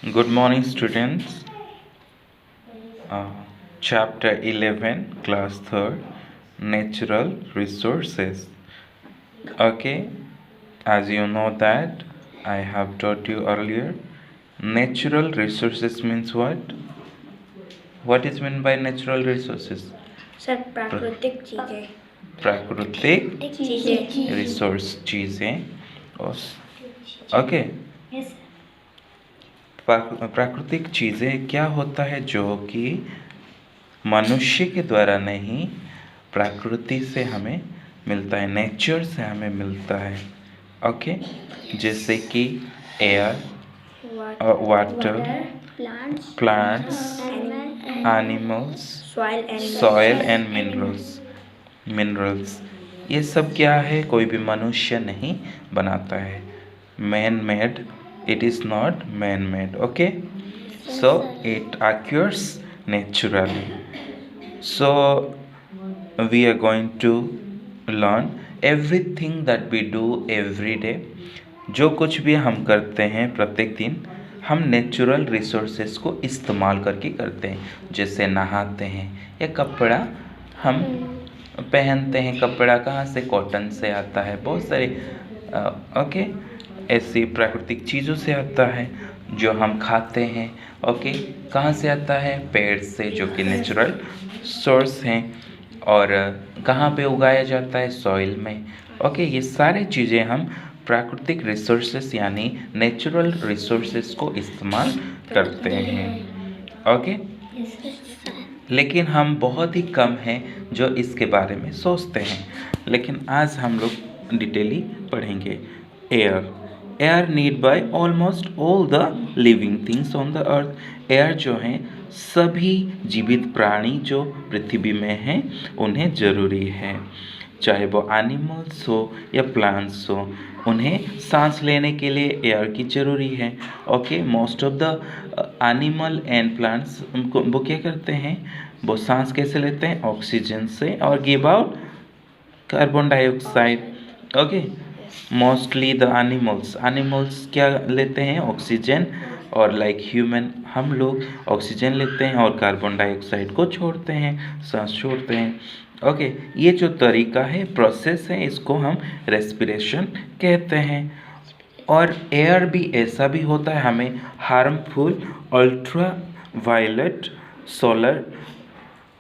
Good morning, students. Chapter 11, Class 3rd, Natural Resources. Okay, as you know that I have taught you earlier, natural resources means what? What is meant by natural resources? Sir प्राकृतिक चीजें प्राकृतिक चीजें resource चीज़ें okay प्राकृतिक चीज़ें क्या होता है जो कि मनुष्य के द्वारा नहीं प्रकृति से हमें मिलता है, नेचर से हमें मिलता है। ओके, जैसे कि air, water, plants, animals, soil and minerals. ये सब क्या है? कोई भी मनुष्य नहीं बनाता है। Man made, it is not man made. Okay, so it occurs naturally. So we are going to learn everything that we do every day. जो कुछ भी हम करते हैं प्रत्येक दिन, हम नेचुरल रिसोर्सेस को इस्तेमाल करके करते हैं। जैसे नहाते हैं या कपड़ा हम पहनते हैं, कपड़ा कहाँ से? कॉटन से आता है। बहुत सारे ऐसी प्राकृतिक चीज़ों से आता है। जो हम खाते हैं कहाँ से आता है? पेड़ से, जो कि नेचुरल सोर्स हैं। और कहाँ पे उगाया जाता है? सॉइल में। ये सारी चीज़ें हम प्राकृतिक रिसोर्सेस यानी नेचुरल रिसोर्सेस को इस्तेमाल करते हैं। लेकिन हम बहुत ही कम हैं जो इसके बारे में सोचते हैं। लेकिन आज हम लोग डिटेली पढ़ेंगे। Air need by almost all the living things on the earth. Air जो है सभी जीवित प्राणी जो पृथ्वी में हैं उन्हें ज़रूरी है, चाहे वो एनिमल्स हो या प्लांट्स हो। उन्हें सांस लेने के लिए एयर की ज़रूरी है। Most of the animal and plants वो क्या करते हैं? वो सांस कैसे लेते हैं? ऑक्सीजन से, और give out carbon dioxide. Mostly the animals क्या लेते हैं? ऑक्सीजन। और लाइक ह्यूमन, हम लोग ऑक्सीजन लेते हैं और कार्बन डाइऑक्साइड को छोड़ते हैं, सांस छोड़ते हैं। ये जो तरीका है, प्रोसेस है, इसको हम रेस्पिरेशन कहते हैं। और एयर भी ऐसा भी होता है, हमें harmful ultraviolet solar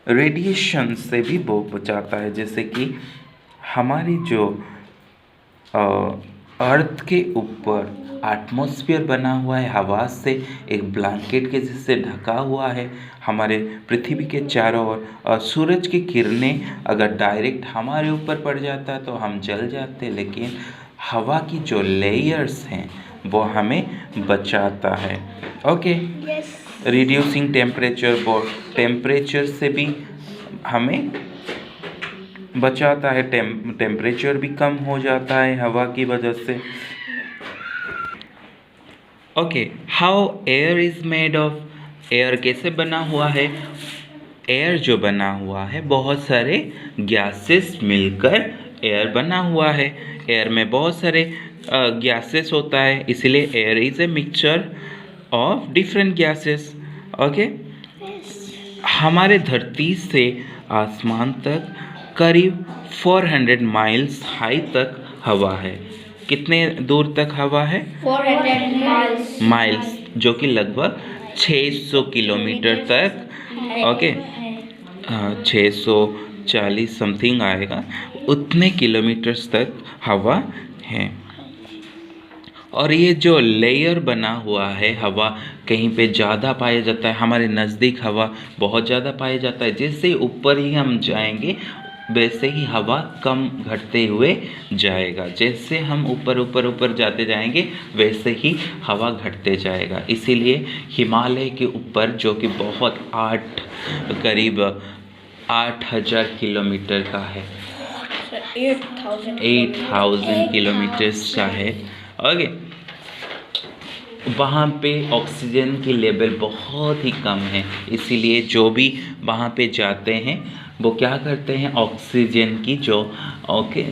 radiation से भी वो बचाता है। जैसे कि हमारी जो अर्थ के ऊपर एटमॉस्फेयर बना हुआ है, हवा से एक ब्लैंकेट के जैसे ढका हुआ है हमारे पृथ्वी के चारों ओर, और सूरज की किरणें अगर डायरेक्ट हमारे ऊपर पड़ जाता है तो हम जल जाते, लेकिन हवा की जो लेयर्स हैं वो हमें बचाता है। रिड्यूसिंग टेम्परेचर, वो टेम्परेचर से भी हमें बचाता है। टेम्परेचर भी कम हो जाता है हवा की वजह से। How air is made of? Air कैसे बना हुआ है? एयर जो बना हुआ है, बहुत सारे गैसेस मिलकर एयर बना हुआ है। एयर में बहुत सारे गैसेस होता है, इसलिए air is a mixture of different gases. हमारे धरती से आसमान तक करीब 400 माइल्स हाई तक हवा है। कितने दूर तक हवा है? 400 माइल्स, जो कि लगभग 600 किलोमीटर तक। 640 समथिंग आएगा, उतने किलोमीटर्स तक हवा है। और ये जो लेयर बना हुआ है, हवा कहीं पे ज़्यादा पाया जाता है, हमारे नज़दीक हवा बहुत ज़्यादा पाया जाता है। जैसे ऊपर ही हम जाएंगे वैसे ही हवा कम घटते हुए जाएगा। जैसे हम ऊपर जाते जाएंगे वैसे ही हवा घटते जाएगा। इसीलिए हिमालय के ऊपर, जो कि बहुत करीब 8000 किलोमीटर का है, 8000 किलोमीटर्स का है। वहाँ पे ऑक्सीजन की लेवल बहुत ही कम है, इसीलिए जो भी वहाँ पे जाते हैं वो क्या करते हैं? ऑक्सीजन की जो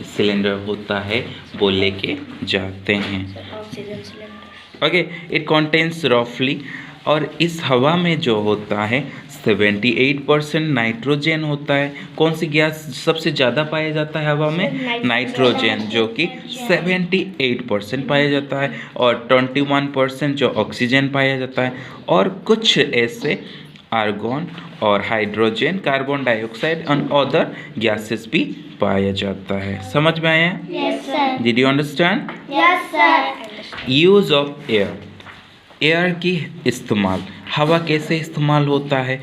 सिलेंडर होता है वो लेके जाते हैं। Oxygen cylinder okay, it contains रफली, और इस हवा में जो होता है 78% नाइट्रोजन होता है। कौन सी गैस सबसे ज़्यादा पाया जाता है हवा में? नाइट्रोजन, जो कि 78% पाया जाता है, और 21% जो ऑक्सीजन पाया जाता है, और कुछ ऐसे आर्गन और हाइड्रोजन, कार्बन डाइऑक्साइड और अदर गैसेस भी पाया जाता है। समझ में आया? Yes, sir. Did you understand? Yes, sir. Use of air, air की इस्तेमाल, हवा कैसे इस्तेमाल होता है?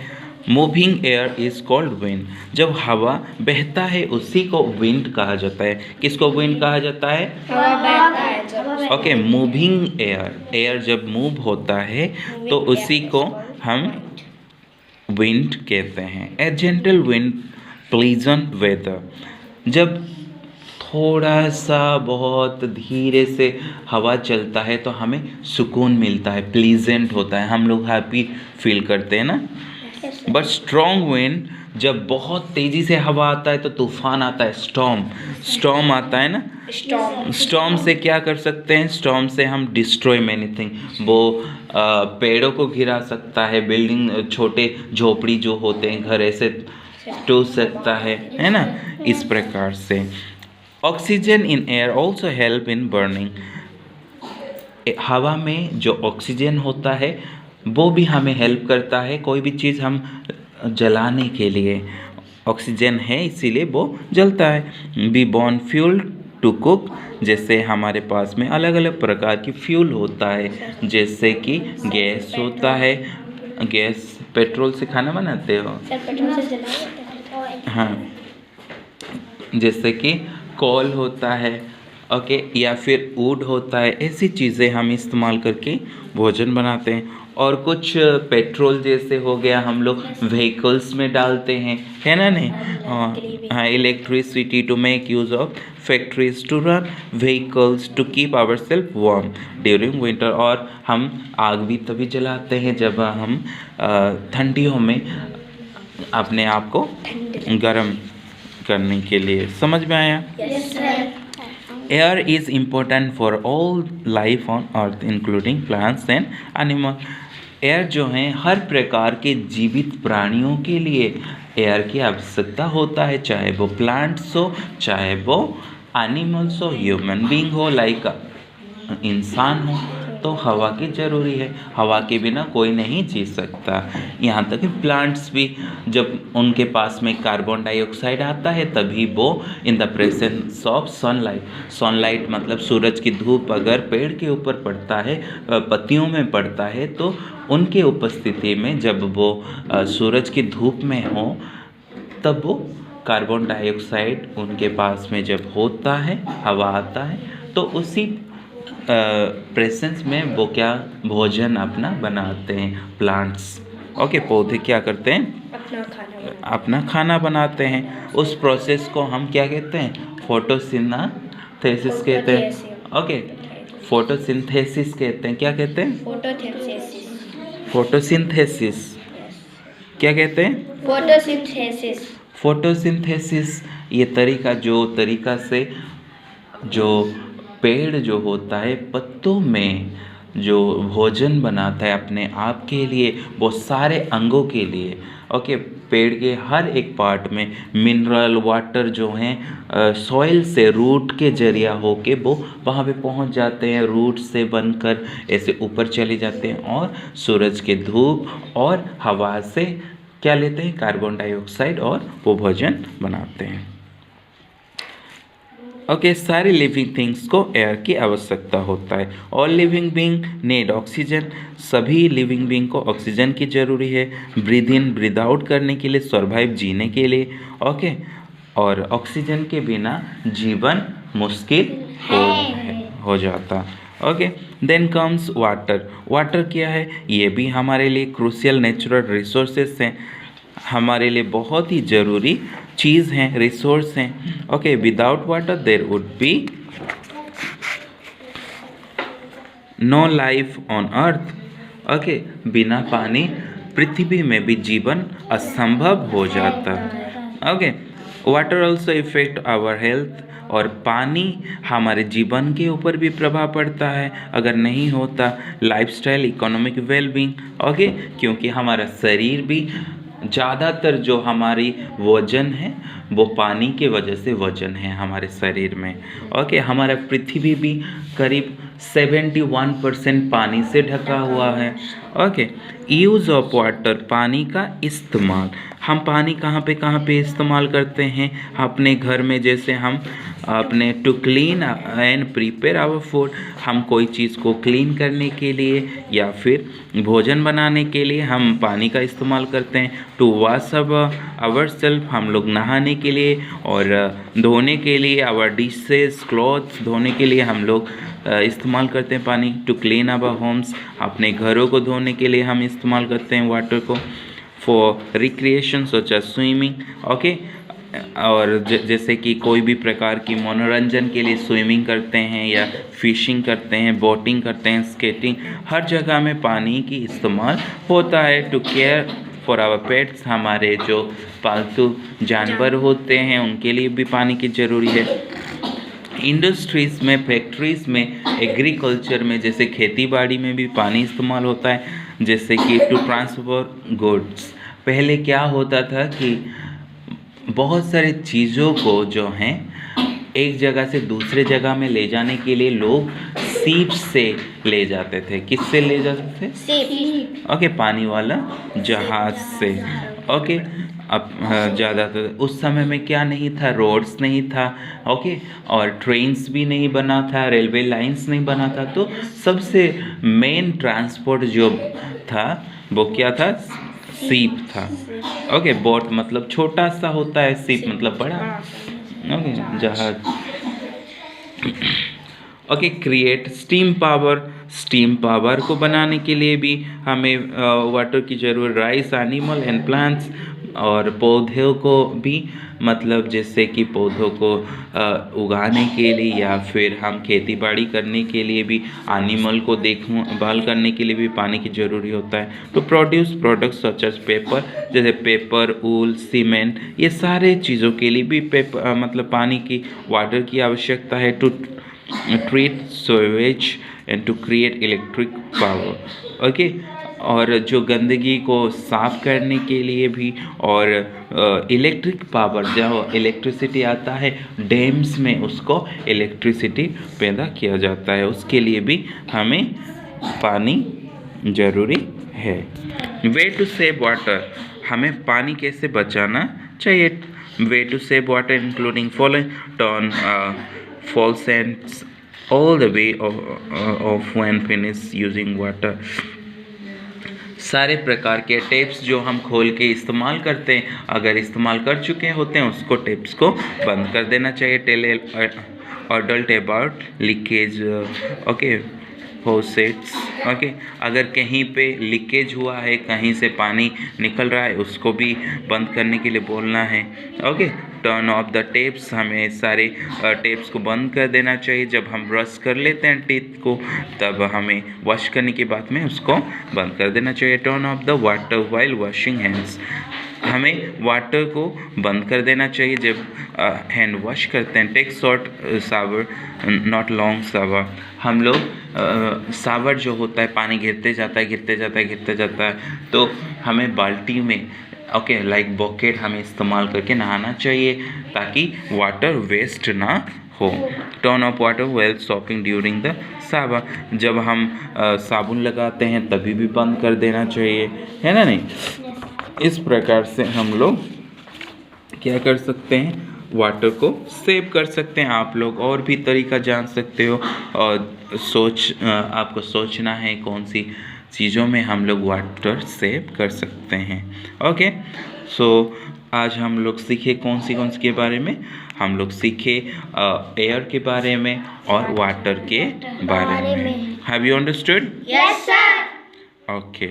Moving air is called wind, जब हवा बहता है उसी को विंड कहा जाता है। किसको विंड कहा जाता है? हवा बहता है जब। ओके, मूविंग एयर, एयर जब मूव होता है तो उसी को हम विंड कहते हैं। A gentle wind, pleasant weather, जब थोड़ा सा बहुत धीरे से हवा चलता है तो हमें सुकून मिलता है, प्लीजेंट होता है, हम लोग हैप्पी फील करते हैं ना। बट स्ट्रॉन्ग विंड, जब बहुत तेज़ी से हवा आता है तो तूफान आता है, स्टॉर्म, स्टॉर्म आता है ना। स्टॉर्म से क्या कर सकते हैं? स्टॉर्म से हम डिस्ट्रॉय मैनी थिंग, वो पेड़ों को गिरा सकता है, बिल्डिंग, छोटे झोपड़ी जो होते हैं घर, ऐसे टूट सकता है ना, इस प्रकार से। Oxygen in air also help in burning, हवा में जो ऑक्सीजन होता है वो भी हमें हेल्प करता है, कोई भी चीज़ हम जलाने के लिए ऑक्सीजन है इसीलिए वो जलता है। We burn fuel to cook, जैसे हमारे पास में अलग अलग प्रकार की फ्यूल होता है, जैसे कि गैस होता है, गैस पेट्रोल से खाना बनाते हो? सर पेट्रोल से जला। हाँ, जैसे कि कोल होता है, ओके, या फिर वुड होता है, ऐसी चीज़ें हम इस्तेमाल करके भोजन बनाते हैं। और कुछ पेट्रोल जैसे हो गया हम लोग व्हीकल्स में डालते हैं, है ना नहीं? हाँ, electricity to make use of factories to run vehicles to keep our self warm during winter, और हम आग भी तभी जलाते हैं जब हम ठंडियों में अपने आप को गर्म करने के लिए। समझ में आया? Yes, sir. Air is important for all life on earth including plants and animal, air जो है हर प्रकार के जीवित प्राणियों के लिए एयर की आवश्यकता होता है, चाहे वो प्लांट्स हो, चाहे वो एनिमल्स हो, ह्यूमन बीइंग हो, लाइक इंसान हो, तो हवा की ज़रूरी है, हवा के बिना कोई नहीं जी सकता। यहाँ तक कि प्लांट्स भी, जब उनके पास में कार्बन डाइऑक्साइड आता है तभी वो in the presence of sunlight, sunlight मतलब सूरज की धूप अगर पेड़ के ऊपर पड़ता है, पत्तियों में पड़ता है, तो उनके उपस्थिति में जब वो सूरज की धूप में हो तब वो कार्बन डाइऑक्साइड उनके पास में जब होता है, हवा आता है, तो उसी प्रेजेंस में वो क्या भोजन अपना बनाते हैं, प्लांट्स। ओके, पौधे क्या करते हैं? अपना खाना बनाते हैं। उस प्रोसेस को हम क्या कहते हैं? फोटोसिंथेसिस कहते हैं। ओके, फोटोसिंथेसिस कहते हैं। क्या कहते हैं? फोटोसिंथेसिस। क्या कहते हैं? फोटोसिंथेसिस। ये तरीका से जो पेड़ जो होता है पत्तों में जो भोजन बनाता है अपने आप के लिए, वो सारे अंगों के लिए। ओके, पेड़ के हर एक पार्ट में मिनरल वाटर जो हैं सॉइल से रूट के जरिया होके वो वहाँ पे पहुँच जाते हैं, रूट से बनकर ऐसे ऊपर चले जाते हैं और सूरज के धूप और हवा से क्या लेते हैं? कार्बन डाइऑक्साइड, और वो भोजन बनाते हैं। ओके, सारी लिविंग थिंग्स को एयर की आवश्यकता होता है। All living being need oxygen, सभी लिविंग बीइंग को ऑक्सीजन की ज़रूरी है, ब्रीद इन ब्रीद आउट करने के लिए, सर्वाइव जीने के लिए। ओके, और ऑक्सीजन के बिना जीवन मुश्किल हो जाता। Okay, then comes water. Water क्या है? ये भी हमारे लिए क्रूशियल नेचुरल रिसोर्सेस हैं, हमारे लिए बहुत ही ज़रूरी चीज़ हैं, रिसोर्स हैं। Okay, without water there would be no life on earth. Okay, बिना पानी पृथ्वी में भी जीवन असंभव हो जाता। Okay, water also affect our health, और पानी हमारे जीवन के ऊपर भी प्रभाव पड़ता है। अगर नहीं होता लाइफस्टाइल, इकोनॉमिक वेलबींग, ओके, क्योंकि हमारा शरीर भी ज़्यादातर जो हमारी वजन है वो पानी के वजह से वजन है हमारे शरीर में। ओके, हमारा पृथ्वी भी करीब 71% पानी से ढका हुआ है। ओके, यूज़ ऑफ वाटर, पानी का इस्तेमाल। हम पानी कहाँ पे इस्तेमाल करते हैं अपने घर में, जैसे हम अपने to clean and prepare our food, हम कोई चीज़ को क्लीन करने के लिए या फिर भोजन बनाने के लिए हम पानी का इस्तेमाल करते हैं। टू वॉश आवर सेल्फ, हम लोग नहाने के लिए और धोने के लिए, आवर डिशेस क्लॉथ्स धोने के लिए हम लोग इस्तेमाल करते हैं पानी। टू क्लीन आवर होम्स, अपने घरों को धोने के लिए हम इस्तेमाल करते हैं वाटर को। For recreation such as swimming, okay, और जैसे कि कोई भी प्रकार की मनोरंजन के लिए स्विमिंग करते हैं या फिशिंग करते हैं, बोटिंग करते हैं, स्केटिंग, हर जगह में पानी की इस्तेमाल होता है। To care for our pets, हमारे जो पालतू जानवर होते हैं उनके लिए भी पानी की ज़रूरी है। इंडस्ट्रीज़ में, फैक्ट्रीज़ में, एग्रीकल्चर में, जैसे खेती बाड़ी में भी पानी इस्तेमाल होता है, जैसे कि टू ट्रांसपोर्ट गुड्स। पहले क्या होता था कि बहुत सारे चीज़ों को जो हैं एक जगह से दूसरे जगह में ले जाने के लिए लोग सीप से ले जाते थे। किससे ले जाते थे? सीप। ओके, पानी वाला जहाज से। ओके, अब ज़्यादातर उस समय में क्या नहीं था, रोड्स नहीं था, ओके, और ट्रेन्स भी नहीं बना था, रेलवे लाइंस नहीं बना था, तो सबसे मेन ट्रांसपोर्ट जो था वो क्या था? सीप था। ओके, बोट मतलब छोटा सा होता है, सीप मतलब बड़ा, ओके, जहाज। Okay, create steam power, steam power को बनाने के लिए भी हमें वाटर की ज़रूरत। राइस एनिमल एंड प्लांट्स, और पौधों को भी, मतलब जैसे कि पौधों को उगाने के लिए या फिर हम खेती बाड़ी करने के लिए भी, एनिमल को देखभाल करने के लिए भी पानी की ज़रूरी होता है। To produce products such as paper, जैसे पेपर, वूल, सीमेंट, ये सारे चीज़ों के लिए भी मतलब पानी की, वाटर की आवश्यकता है। To treat sewage and to create electric power, okay, और जो गंदगी को साफ करने के लिए भी, और इलेक्ट्रिक पावर, जब इलेक्ट्रिसिटी आता है डैम्स में, उसको इलेक्ट्रिसिटी पैदा किया जाता है, उसके लिए भी हमें पानी ज़रूरी है। वे टू सेव वाटर, हमें पानी कैसे बचाना चाहिए? Way to save water including following: turn faucets all the way off when finished using water। सारे प्रकार के टेप्स जो हम खोल के इस्तेमाल करते हैं, अगर इस्तेमाल कर चुके होते हैं उसको टेप्स को बंद कर देना चाहिए। Tell adult about leakage, okay, faucets, okay, अगर कहीं पे लीकेज हुआ है, कहीं से पानी निकल रहा है, उसको भी बंद करने के लिए बोलना है। Okay, turn off the tapes, हमें सारे टेप्स को बंद कर देना चाहिए। जब हम ब्रश कर लेते हैं टीथ को, तब हमें वॉश करने के बाद में उसको बंद कर देना चाहिए। Turn off the water while washing hands, हमें वाटर को बंद कर देना चाहिए जब हैंड वॉश करते हैं। Take short shower not long shower, हम लोग शावर जो होता है, पानी गिरते जाता है, तो हमें बाल्टी में, ओके, लाइक बकेट, हमें इस्तेमाल करके नहाना चाहिए ताकि वाटर वेस्ट ना हो। Turn off water well shopping during the shower, जब हम साबुन लगाते हैं तभी भी बंद कर देना चाहिए, है ना? नहीं, इस प्रकार से हम लोग क्या कर सकते हैं, वाटर को सेव कर सकते हैं। आप लोग और भी तरीका जान सकते हो, और आपको सोचना है कौन सी चीज़ों में हम लोग वाटर सेव कर सकते हैं। ओके, सो आज हम लोग सीखे कौन सी के बारे में? हम लोग सीखे एयर के बारे में और वाटर के बारे में। Have you understood? Yes sir. Okay,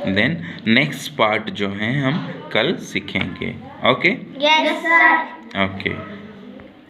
then next part जो है हम कल सीखेंगे। Okay, yes sir. ओके।